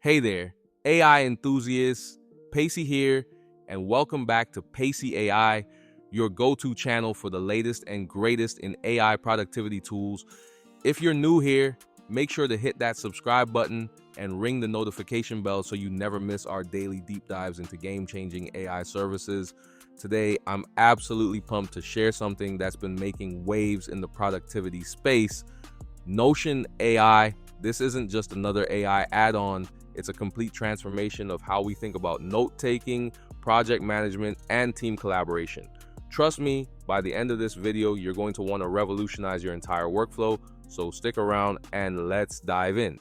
Hey there, AI enthusiasts, Pacey here, and welcome back to Pacey AI, your go-to channel for the latest and greatest in AI productivity tools. If you're new here, make sure to hit that subscribe button and ring the notification bell so you never miss our daily deep dives into game-changing AI services. Today, I'm absolutely pumped to share something that's been making waves in the productivity space. Notion AI. This isn't just another AI add-on. It's a complete transformation of how we think about note-taking, project management, and team collaboration. Trust me, by the end of this video, you're going to want to revolutionize your entire workflow, so stick around and let's dive in.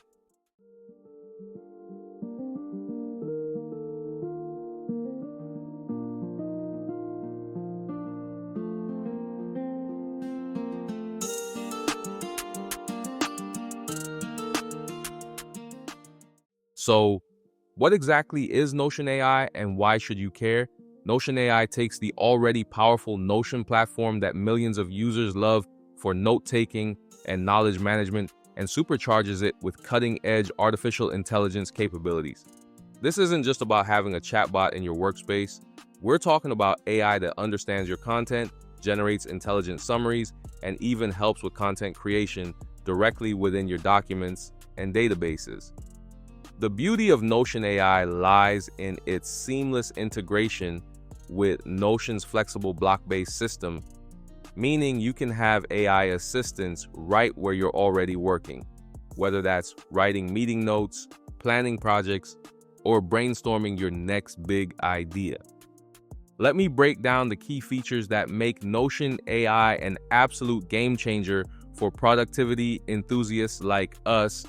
So, what exactly is Notion AI and why should you care? Notion AI takes the already powerful Notion platform that millions of users love for note-taking and knowledge management and supercharges it with cutting-edge artificial intelligence capabilities. This isn't just about having a chatbot in your workspace. We're talking about AI that understands your content, generates intelligent summaries, and even helps with content creation directly within your documents and databases. The beauty of Notion AI lies in its seamless integration with Notion's flexible block-based system, meaning you can have AI assistants right where you're already working, whether that's writing meeting notes, planning projects, or brainstorming your next big idea. Let me break down the key features that make Notion AI an absolute game changer for productivity enthusiasts like us.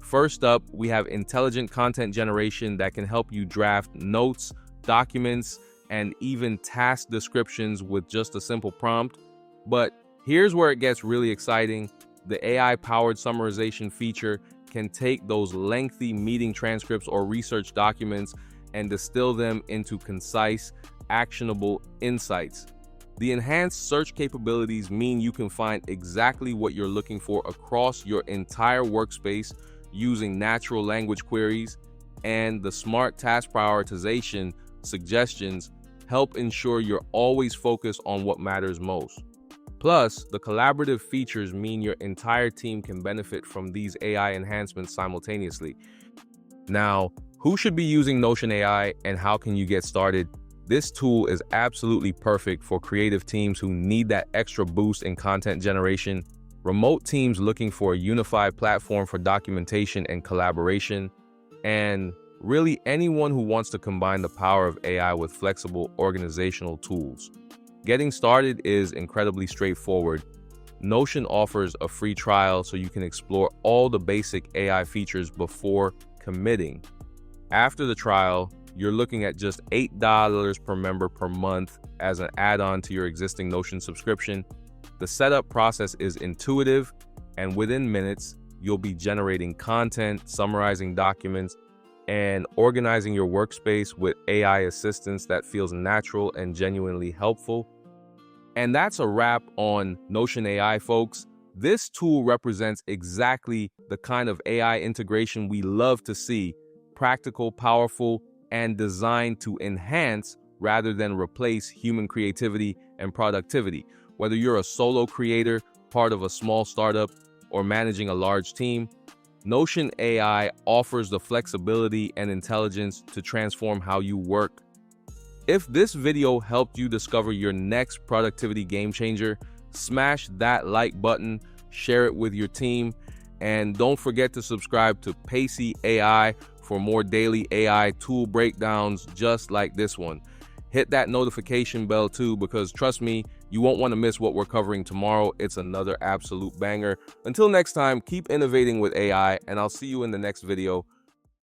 First up, we have intelligent content generation that can help you draft notes, documents, and even task descriptions with just a simple prompt. But here's where it gets really exciting. The AI-powered summarization feature can take those lengthy meeting transcripts or research documents and distill them into concise, actionable insights. The enhanced search capabilities mean you can find exactly what you're looking for across your entire workspace using natural language queries, and the smart task prioritization suggestions help ensure you're always focused on what matters most. Plus, the collaborative features mean your entire team can benefit from these AI enhancements simultaneously. Now, who should be using Notion AI and how can you get started? This tool is absolutely perfect for creative teams who need that extra boost in content generation, remote teams looking for a unified platform for documentation and collaboration, and really anyone who wants to combine the power of AI with flexible organizational tools. Getting started is incredibly straightforward. Notion offers a free trial so you can explore all the basic AI features before committing. After the trial, you're looking at just $8 per member per month as an add-on to your existing Notion subscription. The setup process is intuitive, and within minutes, you'll be generating content, summarizing documents, and organizing your workspace with AI assistance that feels natural and genuinely helpful. And that's a wrap on Notion AI, folks. This tool represents exactly the kind of AI integration we love to see: practical, powerful, and designed to enhance rather than replace human creativity and productivity. Whether you're a solo creator, part of a small startup, or managing a large team, Notion AI offers the flexibility and intelligence to transform how you work. If this video helped you discover your next productivity game changer, smash that like button, share it with your team, and don't forget to subscribe to Pacey AI for more daily AI tool breakdowns just like this one. Hit that notification bell too, because trust me, you won't want to miss what we're covering tomorrow. It's another absolute banger. Until next time, keep innovating with AI, and I'll see you in the next video.